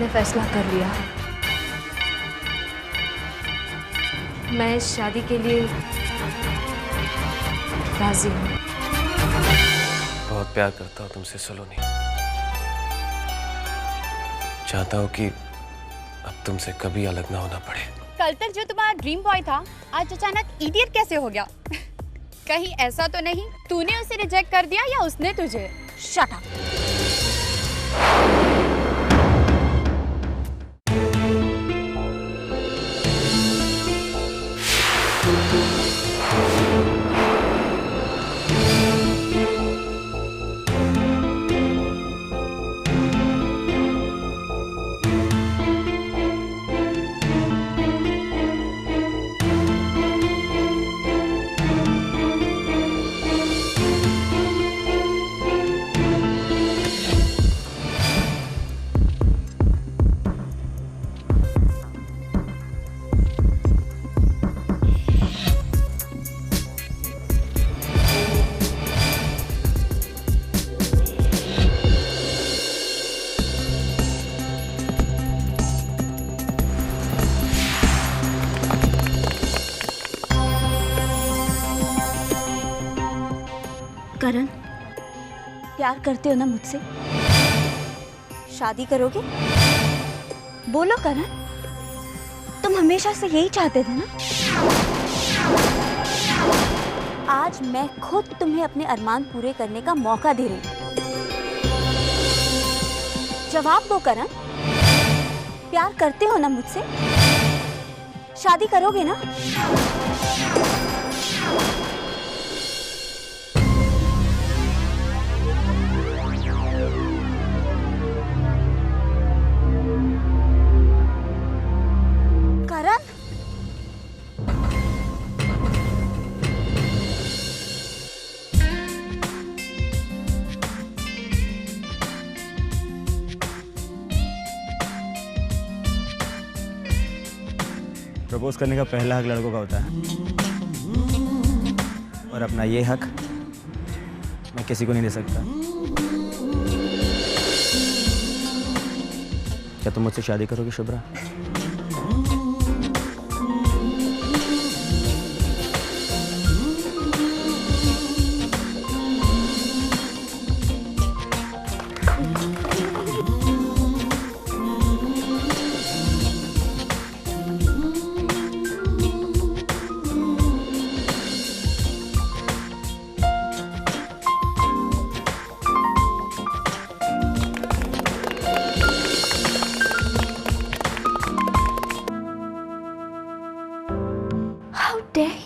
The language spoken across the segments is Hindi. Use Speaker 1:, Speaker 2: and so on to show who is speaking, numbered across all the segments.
Speaker 1: मैंने फैसला कर लिया। मैं इस शादी के लिए राजी हूँ।
Speaker 2: बहुत प्यार करता हूँ तुमसे सलोनी। चाहता हूँ कि अब तुमसे कभी अलग ना होना पड़े।
Speaker 3: कल तक जो तुम्हारा ड्रीम बॉय था आज अचानक इडियट कैसे हो गया? कहीं ऐसा तो नहीं तूने उसे रिजेक्ट कर दिया या उसने तुझे? Shut up.
Speaker 4: करण, प्यार करते हो ना मुझसे? शादी करोगे? बोलो करण, तुम हमेशा से यही चाहते थे ना? आज मैं खुद तुम्हें अपने अरमान पूरे करने का मौका दे रही हूँ। जवाब दो करण, प्यार करते हो ना मुझसे? शादी करोगे ना?
Speaker 5: प्रपोज करने का पहला हक लड़कों का होता है, और अपना ये हक मैं किसी को नहीं दे सकता। क्या तुम मुझसे शादी करोगी शुभ्रा?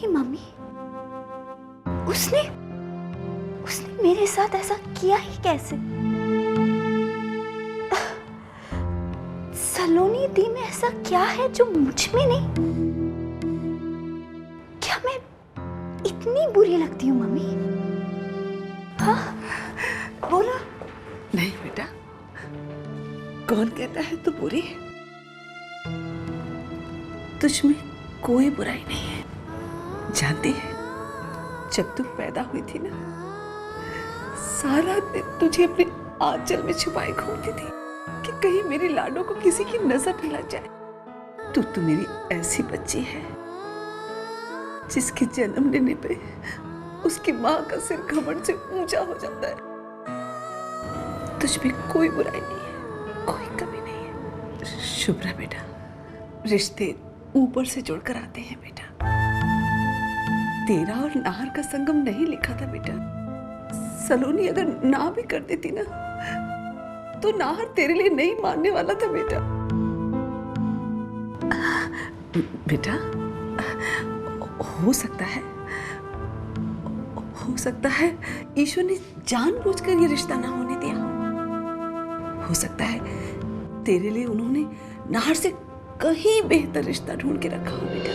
Speaker 4: मम्मी, उसने मेरे साथ ऐसा किया ही कैसे? सलोनी दी में ऐसा क्या है जो मुझ में नहीं? क्या मैं इतनी बुरी लगती हूँ मम्मी? हाँ, बोलो।
Speaker 6: नहीं बेटा, कौन कहता है तू बुरी? तुझ में कोई बुराई नहीं है। जानती है, जब तू पैदा हुई थी ना, सारा दिन तुझे अपने आंचल में छुपाए घूमती थी कि कहीं मेरी लाडो को किसी की नजर न लग जाए। तू तो मेरी ऐसी बच्ची है जिसके जन्म लेने पे उसकी माँ का सिर घमंड से ऊंचा हो जाता है। तुझ में कोई बुराई नहीं है, कोई कमी नहीं है। शुभ्रा बेटा, रिश्ते ऊपर से जुड़कर आते हैं बेटा। तेरा और नाहर का संगम नहीं लिखा था बेटा। सलोनी अगर ना भी कर देती ना, तो नाहर तेरे लिए नहीं मानने वाला था बेटा। बेटा, हो सकता है ईश्वर ने जानबूझकर ये रिश्ता ना होने दिया हो सकता है तेरे लिए उन्होंने नाहर से कहीं बेहतर रिश्ता ढूंढ के रखा हो बेटा।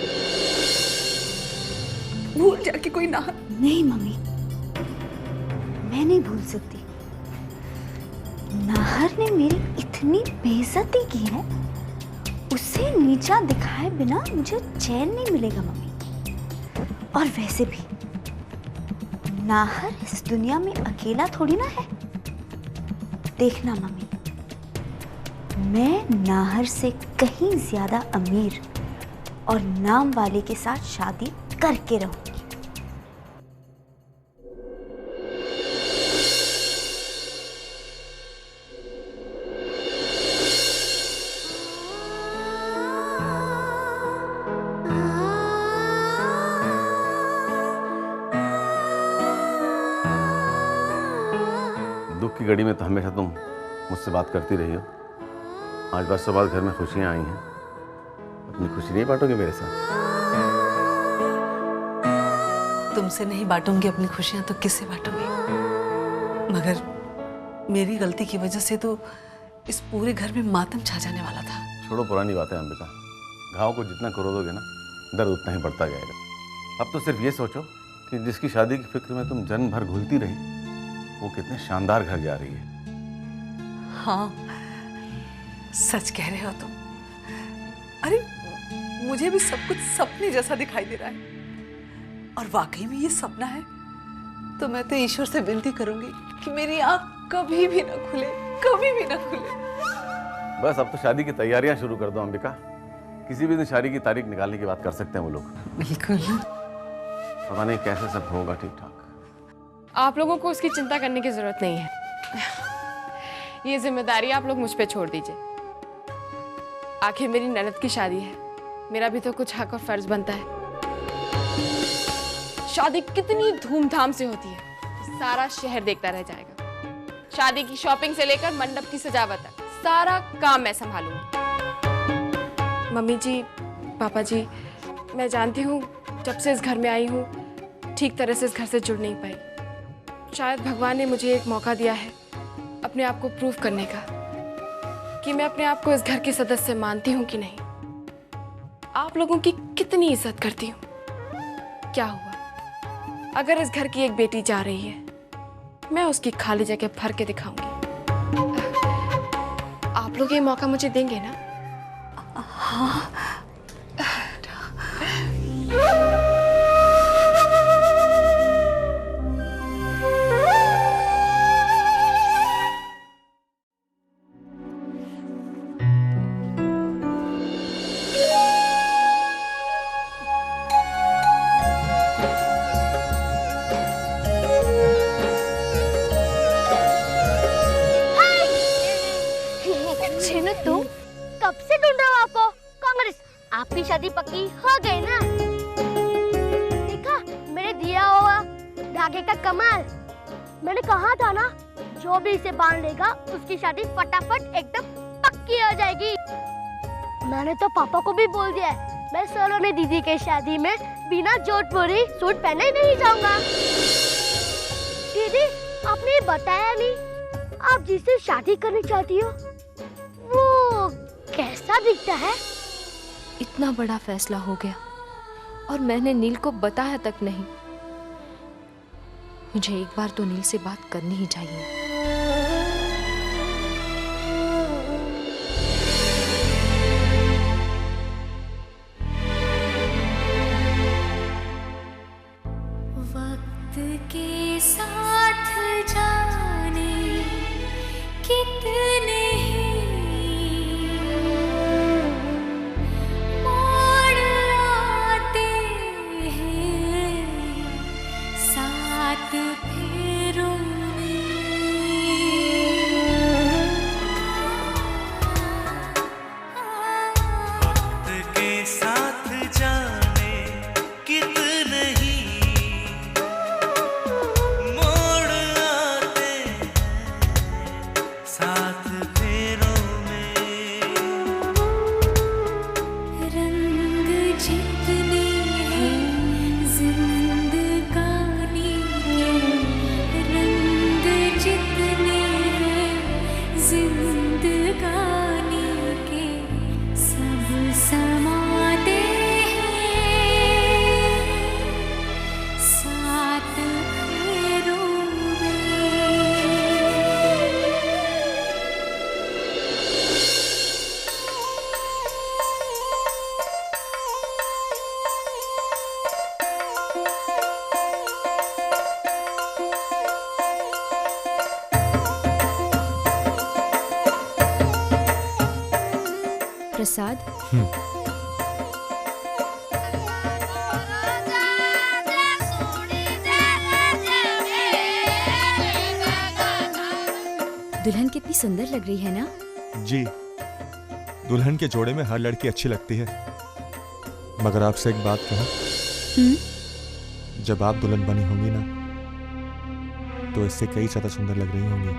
Speaker 6: भूल जा कि कोई नाहर।
Speaker 4: नहीं मम्मी, मैं नहीं भूल सकती। नाहर ने मेरी इतनी बेइज्जती की है, उसे नीचा दिखाए बिना मुझे चैन नहीं मिलेगा मम्मी। और वैसे भी नाहर इस दुनिया में अकेला थोड़ी ना है। देखना मम्मी, मैं नाहर से कहीं ज्यादा अमीर और नाम वाले के साथ शादी करके रहूंगी।
Speaker 7: दुख की घड़ी में तो हमेशा तुम मुझसे बात करती रही हो। आज बरसों बाद घर में खुशियां आई हैं, अपनी खुशी नहीं बांटोगे मेरे साथ?
Speaker 6: तुमसे नहीं बांटूंगी अपनी खुशियां तो किससे बांटूंगी? मगर मेरी गलती की वजह से तो इस पूरे घर में मातम छा जाने वाला था।
Speaker 7: छोड़ो पुरानी बातें अंबिका, घाव को जितना करोगे ना दर्द उतना ही बढ़ता जाएगा। अब तो सिर्फ ये सोचो कि जिसकी शादी की फिक्र में तुम जन्म भर घुलती रही वो कितने शानदार घर जा रही है।
Speaker 6: हाँ, सच कह रहे हो तुम। अरे मुझे भी सब कुछ सपने जैसा दिखाई दे रहा है, और वाकई में ये सपना है तो मैं तो ईश्वर से विनती करूंगी कि मेरी आंख कभी भी ना खुले, कभी भी ना खुले।
Speaker 7: बस अब तो शादी की तैयारियां शुरू कर दो अंबिका। किसी भी दिन शादी की तारीख निकालने की बात कर सकते हैं वो लोग।
Speaker 6: बिल्कुल।
Speaker 7: पता नहीं कैसे सब होगा ठीक ठाक।
Speaker 8: आप लोगों को उसकी चिंता करने की जरूरत नहीं है। ये जिम्मेदारी आप लोग मुझ पे छोड़ दीजिए। आखिर मेरी ननद की शादी है, मेरा भी तो कुछ हक और फर्ज बनता है। शादी कितनी धूमधाम से होती है, सारा शहर देखता रह जाएगा। शादी की शॉपिंग से लेकर मंडप की सजावट तक सारा काम मैं संभालूंगी। मम्मी जी, पापा जी, मैं जानती हूँ जब से इस घर में आई हूँ ठीक तरह से इस घर से जुड़ नहीं पाई। शायद भगवान ने मुझे एक मौका दिया है अपने आप को प्रूव करने का कि मैं अपने आप को इस घर के सदस्य मानती हूँ कि नहीं। आप लोगों की कितनी इज्जत करती हूँ। क्या हुआ अगर इस घर की एक बेटी जा रही है, मैं उसकी खाली जगह भर के दिखाऊंगी। आप लोग ये मौका मुझे देंगे ना?
Speaker 6: हाँ।
Speaker 9: छीनू, तुम कब से ढूंढ रहा हूँ आपको। कांग्रेस, आपकी शादी पक्की हो गई ना? देखा मेरे दिया हुआ धागे का कमाल। मैंने कहा था ना, जो भी इसे बांध लेगा उसकी शादी फटाफट एकदम पक्की हो जाएगी। मैंने तो पापा को भी बोल दिया है, मैं सोलोनी दीदी के शादी में बिना जोधपुरी सूट पहने नहीं जाऊंगा। दीदी, आपने बताया नहीं आप जिससे शादी करनी चाहती हो वो कैसा दिखता है?
Speaker 1: इतना बड़ा फैसला हो गया और मैंने नील को बताया तक नहीं। मुझे एक बार तो नील से बात करनी ही चाहिए।
Speaker 10: वक्त के साथ जाने कितने मोड़ आते हैं साथ फेरों में।
Speaker 11: प्रसाद। दुल्हन कितनी सुंदर लग रही है ना?
Speaker 12: जी, दुल्हन के जोड़े में हर लड़की अच्छी लगती है, मगर आपसे एक बात कहूं, जब आप दुल्हन बनी होंगी ना, तो इससे कई ज्यादा सुंदर लग रही होंगी।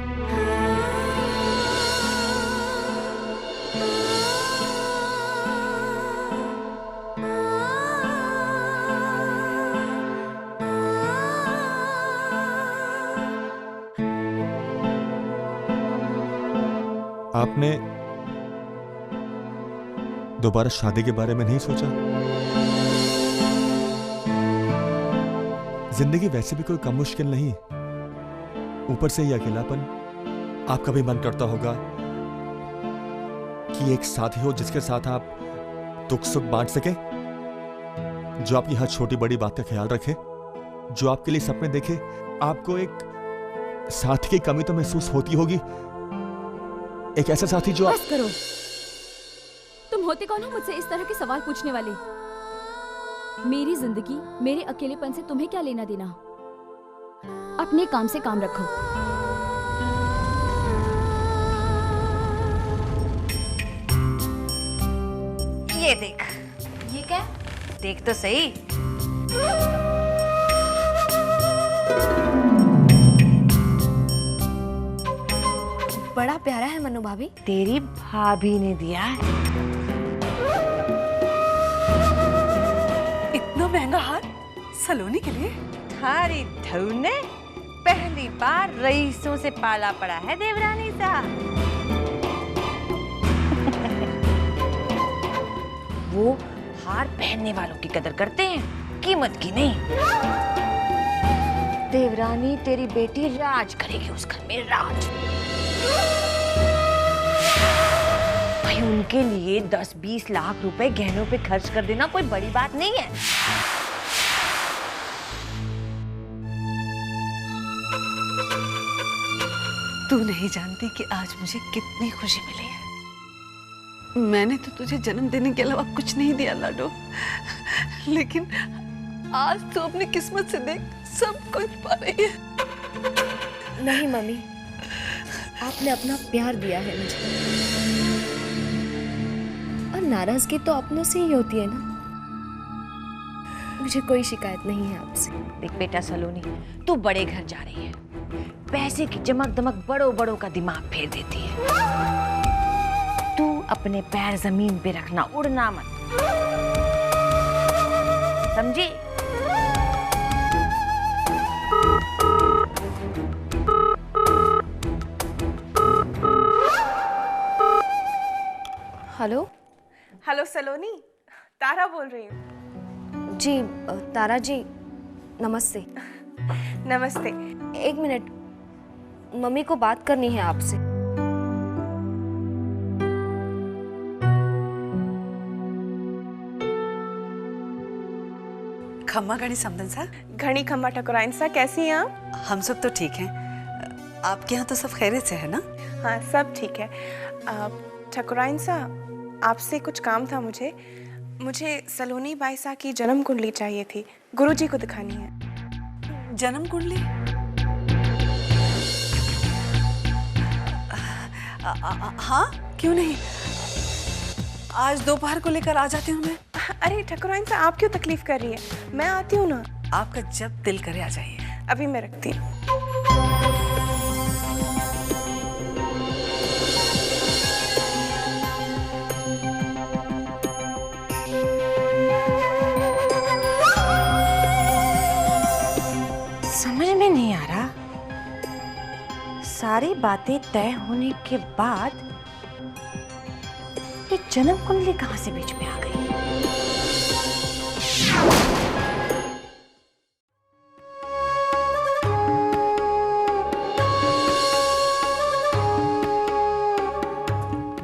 Speaker 12: आपने दोबारा शादी के बारे में नहीं सोचा? जिंदगी वैसे भी कोई कम मुश्किल नहीं, ऊपर से ही अकेलापन। आपका भी मन करता होगा कि एक साथी हो जिसके साथ आप दुख सुख बांट सके, जो आपकी हर छोटी बड़ी बात का ख्याल रखे, जो आपके लिए सपने देखे। आपको एक साथी की कमी तो महसूस होती होगी, एक ऐसा साथी जो
Speaker 11: बस करो। तुम होते कौन हो मुझसे इस तरह के सवाल पूछने वाले? मेरी जिंदगी, मेरे अकेलेपन से तुम्हें क्या लेना देना? अपने काम से काम रखो।
Speaker 4: ये देख।
Speaker 1: ये क्या?
Speaker 4: देख तो सही।
Speaker 1: बड़ा प्यारा है मनु भाभी।
Speaker 4: तेरी भाभी ने दिया है।
Speaker 6: इतना महंगा हार सलोनी के लिए?
Speaker 4: थारी धऊ ने पहली बार रईसों से पाला पड़ा है देवरानी सा। वो हार पहनने वालों की कदर करते हैं, कीमत की नहीं। देवरानी तेरी बेटी राज करेगी उस घर में, राज। भाई उनके लिए 10-20 लाख रुपए गहनों पे खर्च कर देना कोई बड़ी बात नहीं है।
Speaker 6: तू नहीं जानती कि आज मुझे कितनी खुशी मिली है। मैंने तो तुझे जन्म देने के अलावा कुछ नहीं दिया लाडो, लेकिन आज तो अपनी किस्मत से देख सब कुछ पा रही है।
Speaker 1: नहीं मम्मी, आपने अपना प्यार दिया है मुझे, और नाराजगी तो अपनों से ही होती है ना। मुझे कोई शिकायत नहीं है आपसे।
Speaker 4: देख बेटा सलोनी, तू बड़े घर जा रही है, पैसे की चमक दमक बड़ों बड़ों का दिमाग फेर देती है। तू अपने पैर जमीन पे रखना, उड़ना मत, समझी?
Speaker 1: हेलो।
Speaker 8: हेलो सलोनी, तारा बोल रही हूँ।
Speaker 1: जी तारा जी, नमस्ते।
Speaker 8: नमस्ते।
Speaker 1: एक मिनट, मम्मी को बात करनी है आपसे।
Speaker 6: खम्मा घड़ी समदन सा।
Speaker 8: घड़ी खम्मा ठकुराइन सा, कैसी हैं आप?
Speaker 6: हम सब तो ठीक हैं। आपके यहाँ तो सब खैरियत से है ना?
Speaker 8: हाँ सब ठीक है। ठकुराइन सा, आपसे कुछ काम था मुझे सलोनी बाई सा की जन्म कुंडली चाहिए थी, गुरुजी को दिखानी है।
Speaker 6: जन्म कुंडली? हाँ क्यों नहीं, आज दोपहर को लेकर आ जाती हूँ मैं।
Speaker 8: अरे ठकुराइन सा, आप क्यों तकलीफ कर रही है, मैं आती हूँ ना।
Speaker 6: आपका जब दिल करे आ जाइए।
Speaker 8: अभी मैं रखती हूँ।
Speaker 4: समझ में नहीं आ रहा, सारी बातें तय होने के बाद ये जन्म कुंडली कहां से बीच में आ गई?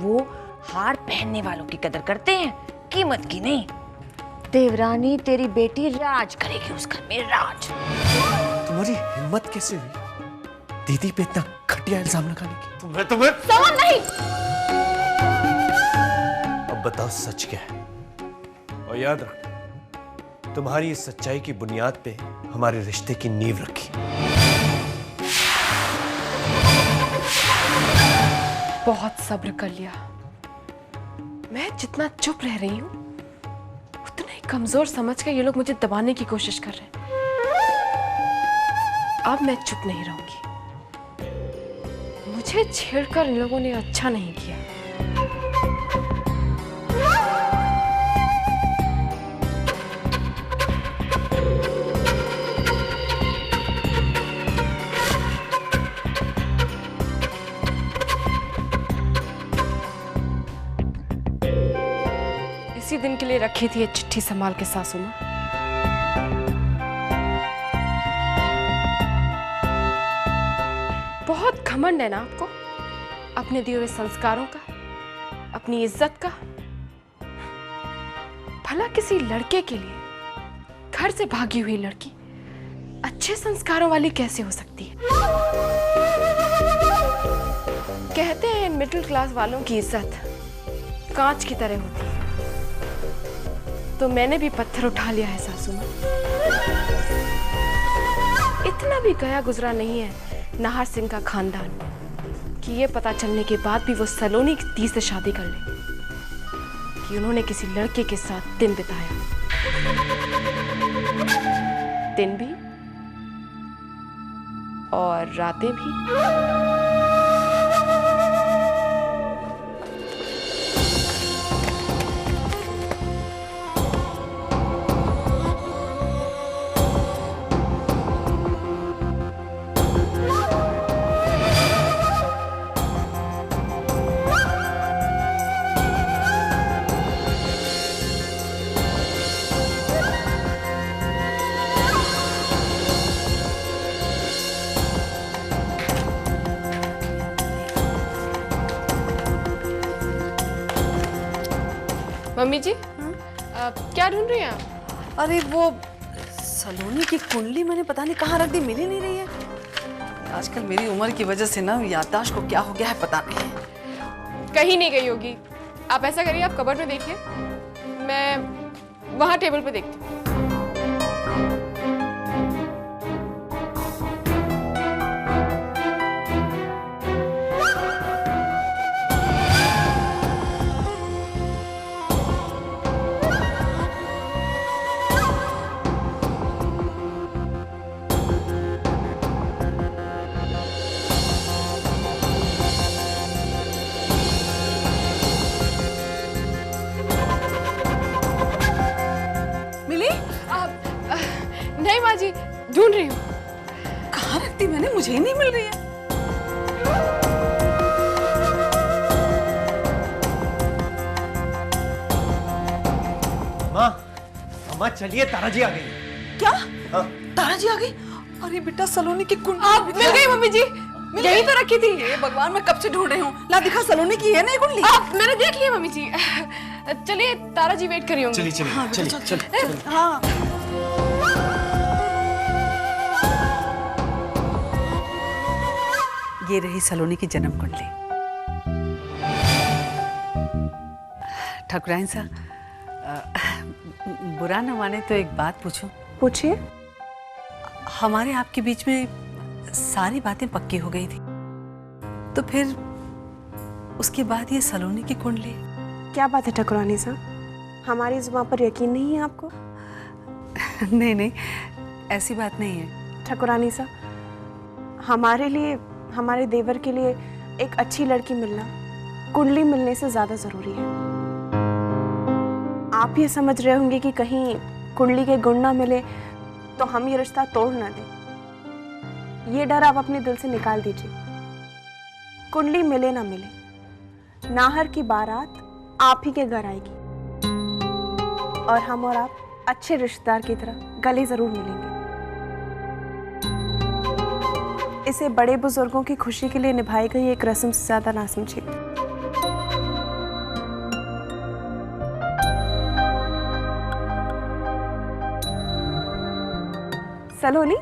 Speaker 4: वो हार पहनने वालों की कदर करते हैं, कीमत की नहीं। देवरानी तेरी बेटी राज करेगी उस घर में, राज।
Speaker 2: तुम्हारी हिम्मत कैसे हुई दीदी पे इतना घटिया इल्जाम लगाने की?
Speaker 7: तुम्हें
Speaker 1: सवाल नहीं।
Speaker 7: अब
Speaker 13: अब बताओ सच क्या है, और याद रख तुम्हारी इस सच्चाई की बुनियाद पे हमारे रिश्ते की नींव रखी।
Speaker 8: बहुत सब्र कर लिया। मैं जितना चुप रह रही हूँ उतना ही कमजोर समझकर ये लोग मुझे दबाने की कोशिश कर रहे हैं। अब मैं चुप नहीं रहूंगी। मुझे छेड़कर इन लोगों ने अच्छा नहीं किया। इसी दिन के लिए रखी थी ये चिट्ठी संभाल के सासू माँ। बहुत घमंड है ना आपको अपने दिए हुए संस्कारों का, अपनी इज्जत का। भला किसी लड़के के लिए घर से भागी हुई लड़की अच्छे संस्कारों वाली कैसे हो सकती है? कहते हैं मिडिल क्लास वालों की इज्जत कांच की तरह होती है, तो मैंने भी पत्थर उठा लिया है सासू माँ। इतना भी गया गुजरा नहीं है नाहर सिंह का खानदान कि ये पता चलने के बाद भी वो सलोनी की दी से शादी कर ले कि उन्होंने किसी लड़के के साथ दिन बिताया। दिन भी और रातें भी। मम्मी जी क्या ढूंढ रही हैं आप?
Speaker 6: अरे वो सलोनी की कुंडली मैंने पता नहीं कहाँ रख दी, मिल ही नहीं रही है। आजकल मेरी उम्र की वजह से ना याददाश्त को क्या हो गया है पता नहीं।
Speaker 8: कहीं नहीं गई होगी। आप ऐसा करिए, आप कबर्ड में देखिए, मैं वहां टेबल पे देखती हूँ। नहीं माँ जी, ढूंढ रही हूँ।
Speaker 6: कहाँ रख दी मैंने, मुझे ही नहीं मिल रही है।
Speaker 13: माँ, अम्मा चलिए, तारा जी आ गई।
Speaker 6: क्या?
Speaker 13: हाँ।
Speaker 6: तारा जी आ गई? अरे बेटा सलोनी की कुंडली
Speaker 8: आप मिल गई मम्मी जी, यही तो रखी थी।
Speaker 6: ये भगवान मैं कब से ढूंढ रही हूँ। ला दिखा, सलोनी की है ना ये कुंडली?
Speaker 8: आप मैंने देख लिया मम्मी जी। चलिए, तारा जी वेट कर रही होंगी।
Speaker 13: चलिए चलिए
Speaker 6: हाँ,
Speaker 13: चलिए चलिए।
Speaker 6: हाँ। ये रही सलोनी की जन्म कुंडली। ठाकुराइन साहब, बुरा न माने तो एक बात पूछूं?
Speaker 8: पूछिए।
Speaker 6: हमारे आपके बीच में सारी बातें पक्की हो गई थी, तो फिर उसके बाद ये सलोनी की कुंडली?
Speaker 8: क्या बात है ठाकुरानी साहब, हमारी जुबान पर यकीन नहीं है आपको?
Speaker 6: नहीं नहीं, ऐसी बात नहीं है
Speaker 8: ठाकुरानी साहब, हमारे लिए, हमारे देवर के लिए एक अच्छी लड़की मिलना कुंडली मिलने से ज्यादा जरूरी है। आप ये समझ रहे होंगे कि कहीं कुंडली के गुण ना मिले तो हम ये रिश्ता तोड़ ना दें। ये डर आप अपने दिल से निकाल दीजिए। कुंडली मिले ना मिले, नाहर की बारात आप ही के घर आएगी और हम और आप अच्छे रिश्तेदार की तरह गले जरूर मिलेंगे। इसे बड़े बुजुर्गों की खुशी के लिए निभाई गई एक रस्म से ज्यादा ना समझिए। सलोनी,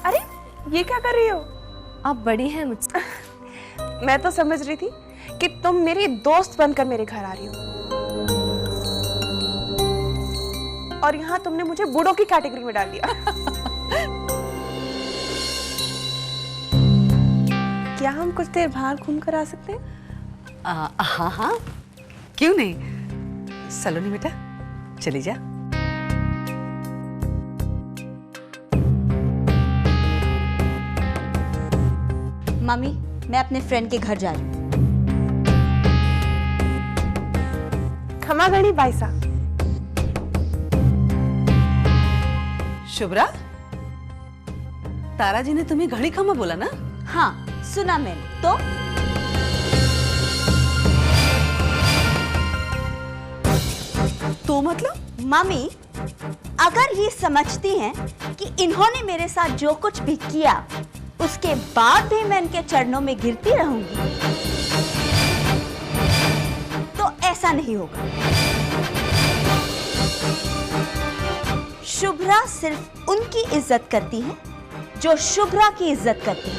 Speaker 8: अरे ये क्या कर रही हो?
Speaker 1: आप बड़ी हैं मुझसे।
Speaker 8: मैं तो समझ रही थी कि तुम मेरी दोस्त बनकर मेरे घर आ रही हो, और यहाँ तुमने मुझे बूढ़ों की कैटेगरी में डाल दिया। क्या हम कुछ देर बाहर घूम कर आ सकते हैं?
Speaker 6: हाँ हाँ, क्यों नहीं। सलोनी बेटा चली जा।
Speaker 4: मम्मी, मैं अपने फ्रेंड के घर जा रही हूँ।
Speaker 8: खमा गणी बाईसा।
Speaker 6: शुभ्रा, तारा जी ने तुम्हें घड़ी खमा बोला ना?
Speaker 4: हाँ, सुना मैंने।
Speaker 6: तो मतलब?
Speaker 4: मम्मी, अगर ये समझती हैं कि इन्होंने मेरे साथ जो कुछ भी किया उसके बाद भी मैं इनके चरणों में गिरती रहूंगी, तो ऐसा नहीं होगा। शुभ्रा सिर्फ उनकी इज्जत करती है जो शुभ्रा की इज्जत करती है।